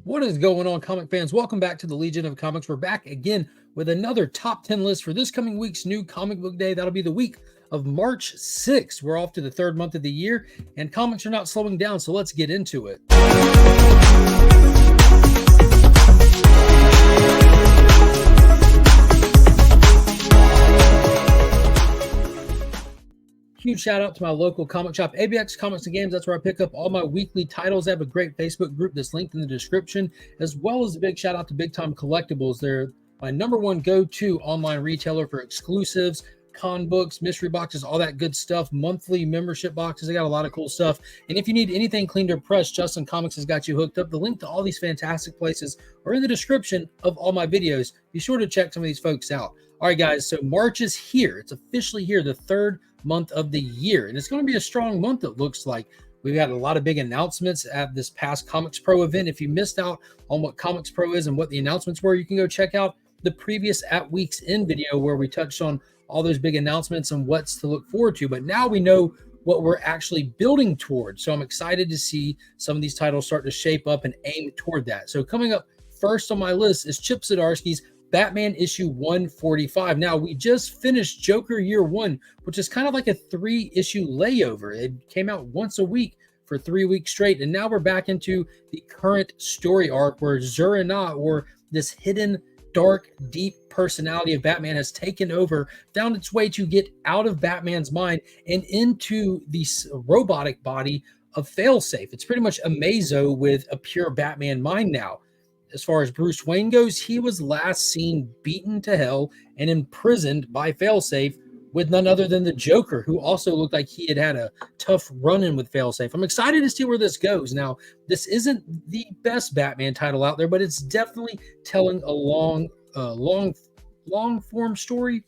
What is going on, comic fans? Welcome back to the Legion of Comics. We're back again with another top 10 list for this coming week's new comic book day. That'll be the week of March 6th. We're off to the third month of the year, and comics are not slowing down, so let's get into it. Huge shout out to my local comic shop, ABX Comics and Games. That's where I pick up all my weekly titles. I have a great Facebook group that's linked in the description, as well as a big shout out to Big Time Collectibles. They're my #1 go-to online retailer for exclusives, con books, mystery boxes, all that good stuff, monthly membership boxes. They got a lot of cool stuff. And if you need anything cleaned or pressed, JustinComicx has got you hooked up. The link to all these fantastic places are in the description of all my videos. Be sure to check some of these folks out. All right, guys, so March is here. It's officially here, the third month of the year, and it's going to be a strong month. It looks like we've got a lot of big announcements at this past Comics Pro event. If you missed out on what Comics Pro is and what the announcements were, you can go check out the previous At Week's End video where we touched on all those big announcements and what's to look forward to. But now we know what we're actually building towards, so I'm excited to see some of these titles start to shape up and aim toward that. So coming up first on my list is Chip Zdarsky's Batman issue 145. Now, we just finished Joker Year 1, which is kind of like a 3-issue layover. It came out once a week for 3 weeks straight, and now we're back into the current story arc where Zur-En-Arrh, or this hidden, dark, deep personality of Batman, has taken over, found its way to get out of Batman's mind and into the robotic body of Failsafe. It's pretty much Amazo with a pure Batman mind now. As far as Bruce Wayne goes, he was last seen beaten to hell and imprisoned by Failsafe with none other than the Joker, who also looked like he had had a tough run-in with Failsafe. I'm excited to see where this goes. Now, this isn't the best Batman title out there, but it's definitely telling a long-form story.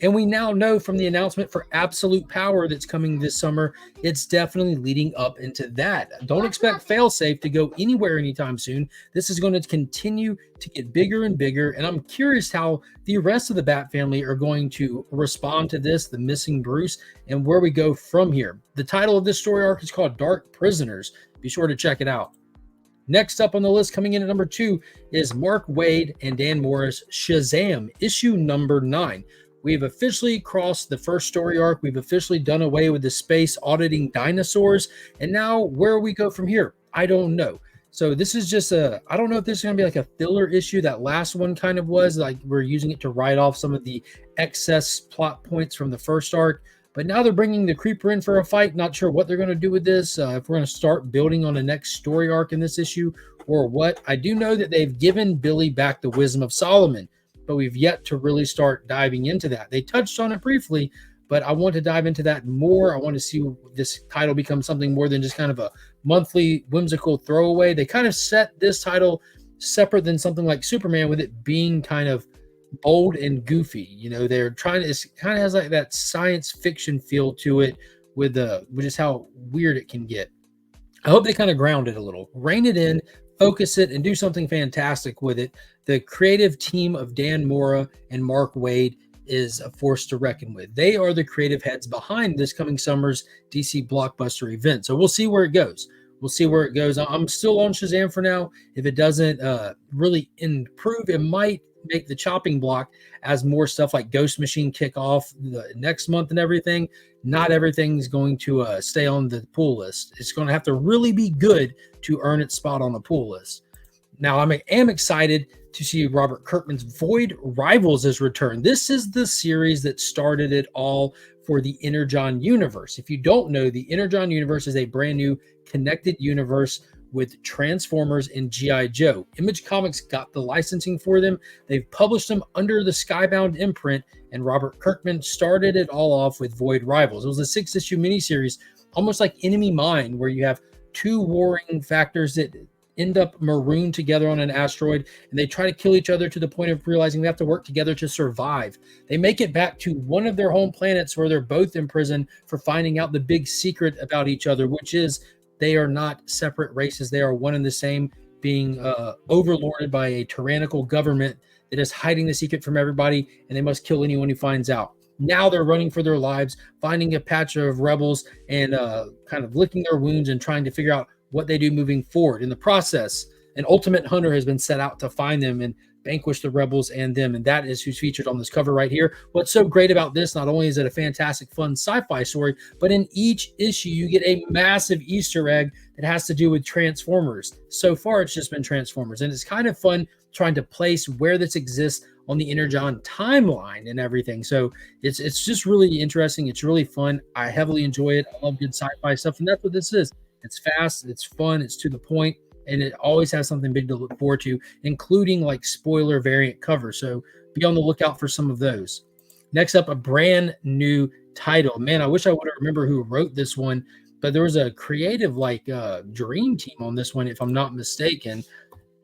And we now know from the announcement for Absolute Power that's coming this summer, it's definitely leading up into that. Don't expect Failsafe to go anywhere anytime soon. This is going to continue to get bigger and bigger, and I'm curious how the rest of the Bat family are going to respond to this, the missing Bruce, and where we go from here. The title of this story arc is called Dark Prisoners. Be sure to check it out. Next up on the list, coming in at #2, is Mark Waid and Dan Morris' Shazam, issue #9. We've officially crossed the first story arc. We've officially done away with the space auditing dinosaurs. And now where we go from here, I don't know. So this is just I don't know if this is going to be like a filler issue. That last one kind of was like we're using it to write off some of the excess plot points from the first arc. But now they're bringing the Creeper in for a fight. Not sure what they're going to do with this. If we're going to start building on the next story arc in this issue or what. I do know that they've given Billy back the wisdom of Solomon, but we've yet to really start diving into that. They touched on it briefly, but I want to dive into that more. I want to see this title become something more than just kind of a monthly whimsical throwaway. They kind of set this title separate than something like Superman, with it being kind of bold and goofy. You know, they're trying to, it kind of has like that science fiction feel to it with just how weird it can get. I hope they kind of ground it a little, rein it in, focus it, and do something fantastic with it. The creative team of Dan Mora and Mark Waid is a force to reckon with. They are the creative heads behind this coming summer's DC blockbuster event. So we'll see where it goes. We'll see where it goes. I'm still on Shazam for now. If it doesn't really improve, it might make the chopping block as more stuff like Ghost Machine kick off the next month and everything. Not everything's going to stay on the pull list. It's going to have to really be good to earn its spot on the pull list. Now, I am excited to see Robert Kirkman's Void Rivals has returned. This is the series that started it all for the Energon universe. If you don't know, the Energon universe is a brand new connected universe with Transformers and G.I. Joe. Image Comics got the licensing for them. They've published them under the Skybound imprint, and Robert Kirkman started it all off with Void Rivals. It was a 6-issue miniseries, almost like Enemy Mine, where you have two warring factors that end up marooned together on an asteroid, and they try to kill each other to the point of realizing they have to work together to survive. They make it back to one of their home planets where they're both in prison for finding out the big secret about each other, which is they are not separate races. They are one and the same, being overlorded by a tyrannical government that is hiding the secret from everybody, and they must kill anyone who finds out. Now they're running for their lives, finding a patch of rebels and kind of licking their wounds and trying to figure out what they do moving forward. In the process, An ultimate hunter has been set out to find them and vanquish the rebels and them, and that is who's featured on this cover right here. What's so great about this, not only is it a fantastic fun sci-fi story, but in each issue you get a massive Easter egg that has to do with Transformers. So far it's just been Transformers, and it's kind of fun trying to place where this exists on the Energon timeline and everything. So it's just really interesting. It's really fun. I heavily enjoy it. I love good sci-fi stuff, and that's what this is. It's fast, it's fun, it's to the point, and it always has something big to look forward to, including like spoiler variant covers. So be on the lookout for some of those. Next up, a brand new title. Man, I wish I would have remembered who wrote this one, but there was a creative dream team on this one, if I'm not mistaken.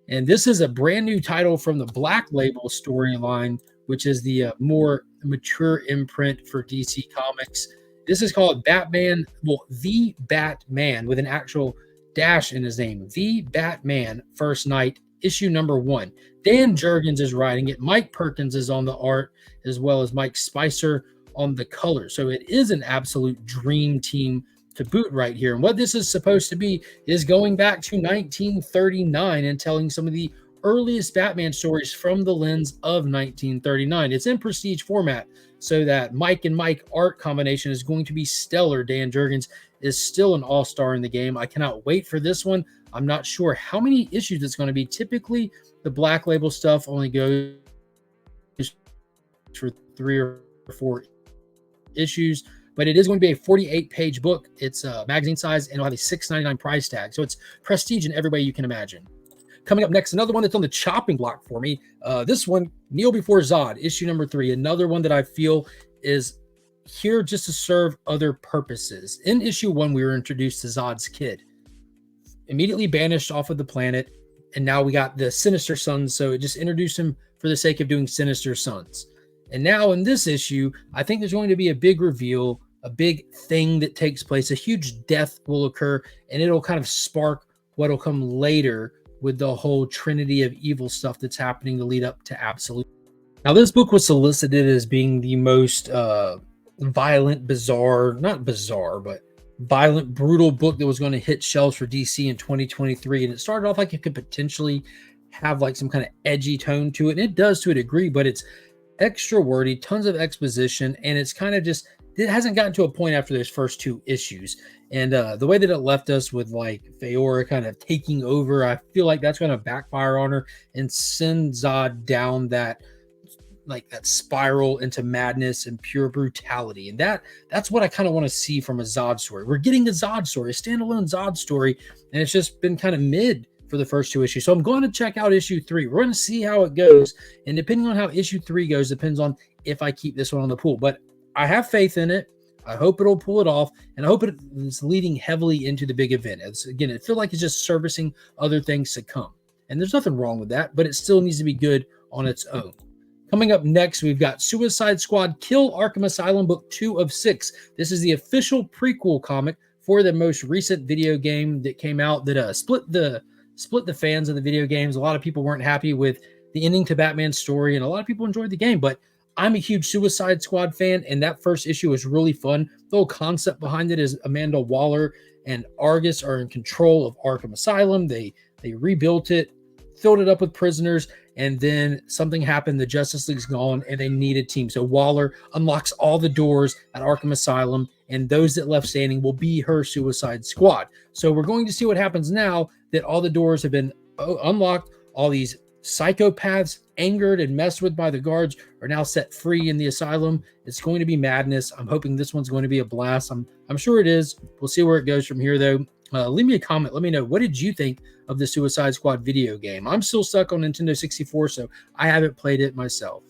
And this is a brand new title from the Black Label storyline, which is the more mature imprint for DC Comics. This is called Batman, The Batman, with an actual dash in his name. The Batman First Night, issue number 1. Dan Jurgens is writing it. Mike Perkins is on the art, as well as Mike Spicer on the color. So it is an absolute dream team to boot right here. And what this is supposed to be is going back to 1939 and telling some of the earliest Batman stories from the lens of 1939. It's in prestige format, so that Mike and Mike art combination is going to be stellar. Dan Jurgens is still an all-star in the game. I cannot wait for this one. I'm not sure how many issues it's going to be. Typically, the Black Label stuff only goes for 3 or 4 issues, but it is going to be a 48-page book. It's magazine size, and it'll have a $6.99 price tag. So it's prestige in every way you can imagine. Coming up next, another one that's on the chopping block for me. This one, Kneel Before Zod, issue number 3. Another one that I feel is here just to serve other purposes. In issue 1, we were introduced to Zod's kid, immediately banished off of the planet, and now we got the Sinister Sons, so it just introduced him for the sake of doing Sinister Sons. And now in this issue, I think there's going to be a big reveal, a big thing that takes place, a huge death will occur, and it'll kind of spark what'll come later with the whole trinity of evil stuff that's happening to lead up to Absolute. Now, this book was solicited as being the most violent, violent, brutal book that was going to hit shelves for DC in 2023. And it started off like it could potentially have like some kind of edgy tone to it. And it does to a degree, but it's extra wordy, tons of exposition, and it's kind of just, it hasn't gotten to a point after those first 2 issues. And the way that it left us with like Feora kind of taking over, I feel like that's going to backfire on her and send Zod down that spiral into madness and pure brutality. And that's what I kind of want to see from a Zod story. We're getting a Zod story, a standalone Zod story, and it's just been kind of mid for the first 2 issues. So I'm going to check out issue 3. We're going to see how it goes. And depending on how issue 3 goes, depends on if I keep this one on the pool. But I have faith in it. I hope it'll pull it off, and I hope it is leading heavily into the big event. Again, it feels like it's just servicing other things to come. And there's nothing wrong with that, but it still needs to be good on its own. Coming up next, we've got Suicide Squad Kill Arkham Asylum Book 2 of 6. This is the official prequel comic for the most recent video game that came out that split the fans of the video games. A lot of people weren't happy with the ending to Batman's story, and a lot of people enjoyed the game, but I'm a huge Suicide Squad fan, and that first issue was really fun. The whole concept behind it is Amanda Waller and Argus are in control of Arkham Asylum. They rebuilt it, filled it up with prisoners, and then something happened. The Justice League's gone, and they need a team. So Waller unlocks all the doors at Arkham Asylum, and those that left standing will be her Suicide Squad. So we're going to see what happens now that all the doors have been unlocked. All these psychopaths, angered and messed with by the guards, are now set free in the asylum. It's going to be madness. I'm hoping this one's going to be a blast. I'm sure it is. We'll see where it goes from here, though. Leave me a comment. Let me know, what did you think of the Suicide Squad video game? I'm still stuck on Nintendo 64, so I haven't played it myself.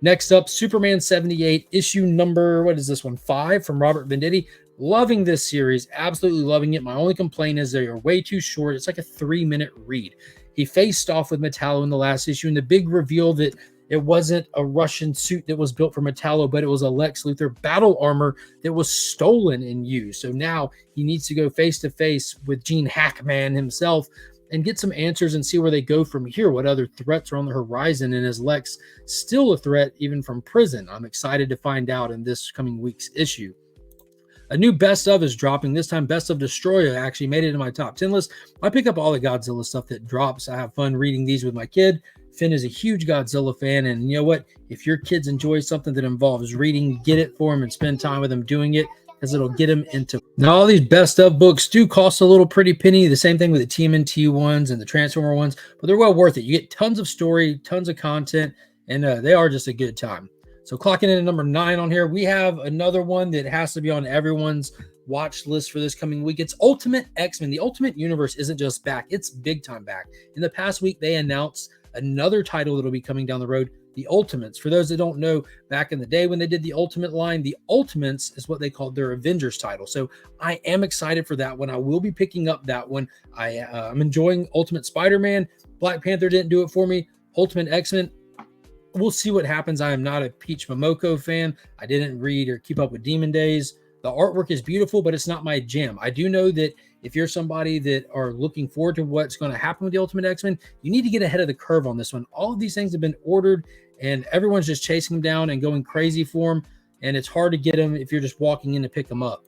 Next up, Superman 78, issue number, what is this one, 5 from Robert Venditti. Loving this series, absolutely loving it. My only complaint is they are way too short. It's like a 3-minute read. He faced off with Metallo in the last issue, and the big reveal that it wasn't a Russian suit that was built for Metallo, but it was a Lex Luthor battle armor that was stolen and used. So now he needs to go face-to-face with Gene Hackman himself and get some answers and see where they go from here, what other threats are on the horizon, and is Lex still a threat even from prison? I'm excited to find out in this coming week's issue. A new best of is dropping. This time, Best of Destroyer actually made it in my top 10 list. I pick up all the Godzilla stuff that drops. I have fun reading these with my kid. Finn is a huge Godzilla fan, and you know what? If your kids enjoy something that involves reading, get it for them and spend time with them doing it, because it'll get them into. Now, all these best of books do cost a little pretty penny. The same thing with the TMNT ones and the Transformer ones, but they're well worth it. You get tons of story, tons of content, and they are just a good time. So clocking in at number 9 on here, we have another one that has to be on everyone's watch list for this coming week. It's Ultimate X-Men. The Ultimate Universe isn't just back, it's big time back. In the past week, they announced another title that'll be coming down the road, the Ultimates. For those that don't know, back in the day when they did the Ultimate line, the Ultimates is what they called their Avengers title. So I am excited for that one. I will be picking up that one. I'm enjoying Ultimate Spider-Man. Black Panther didn't do it for me. Ultimate X-Men, we'll see what happens. I am not a Peach Momoko fan. I didn't read or keep up with Demon Days. The artwork is beautiful, but it's not my jam. I do know that if you're somebody that are looking forward to what's going to happen with the Ultimate X-Men, you need to get ahead of the curve on this one. All of these things have been ordered, and everyone's just chasing them down and going crazy for them, and it's hard to get them if you're just walking in to pick them up.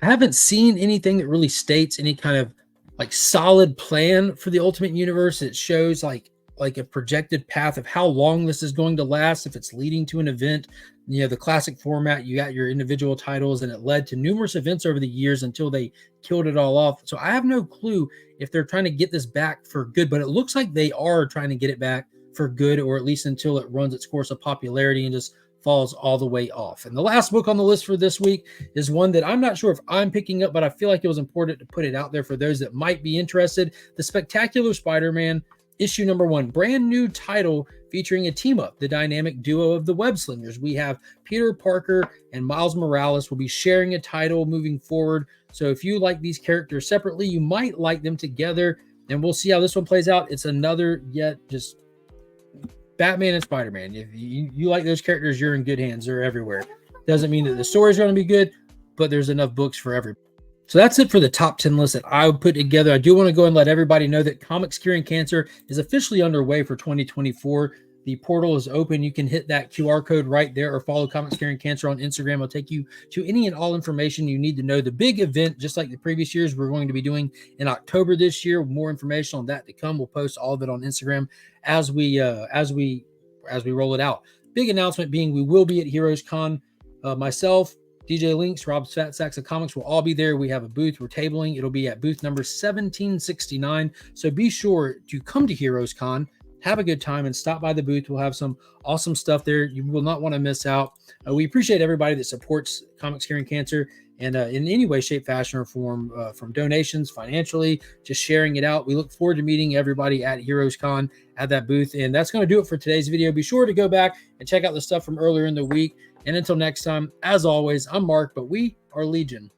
I haven't seen anything that really states any kind of like solid plan for the Ultimate Universe. It shows like a projected path of how long this is going to last, if it's leading to an event. You know, the classic format, you got your individual titles, and it led to numerous events over the years until they killed it all off. So I have no clue if they're trying to get this back for good, but it looks like they are trying to get it back for good, or at least until it runs its course of popularity and just falls all the way off. And the last book on the list for this week is one that I'm not sure if I'm picking up, but I feel like it was important to put it out there for those that might be interested. The Spectacular Spider-Man, issue number 1, brand new title featuring a team up, the dynamic duo of the Web Slingers. We have Peter Parker and Miles Morales will be sharing a title moving forward. So if you like these characters separately, you might like them together, and we'll see how this one plays out. It's another yet just Batman and Spider-Man. If you like those characters, you're in good hands. They're everywhere. Doesn't mean that the story's going to be good, but there's enough books for everybody. So that's it for the top 10 list that I would put together. I do want to go and let everybody know that Comics Curing Cancer is officially underway for 2024. The portal is open. You can hit that QR code right there or follow Comics Curing Cancer on Instagram. It'll take you to any and all information you need to know. The big event, just like the previous years, we're going to be doing in October this year. More information on that to come. We'll post all of it on Instagram as we roll it out. Big announcement being we will be at Heroes Con. Myself, DJ Links, Rob's Fat Sacks of Comics will all be there. We have a booth. We're tabling. It'll be at booth number 1769. So be sure to come to Heroes Con, have a good time, and stop by the booth. We'll have some awesome stuff there. You will not want to miss out. We appreciate everybody that supports Comics Curing Cancer, and in any way, shape, fashion, or form, from donations, financially, just sharing it out. We look forward to meeting everybody at Heroes Con at that booth. And that's going to do it for today's video. Be sure to go back and check out the stuff from earlier in the week. And until next time, as always, I'm Mark, but we are Legion.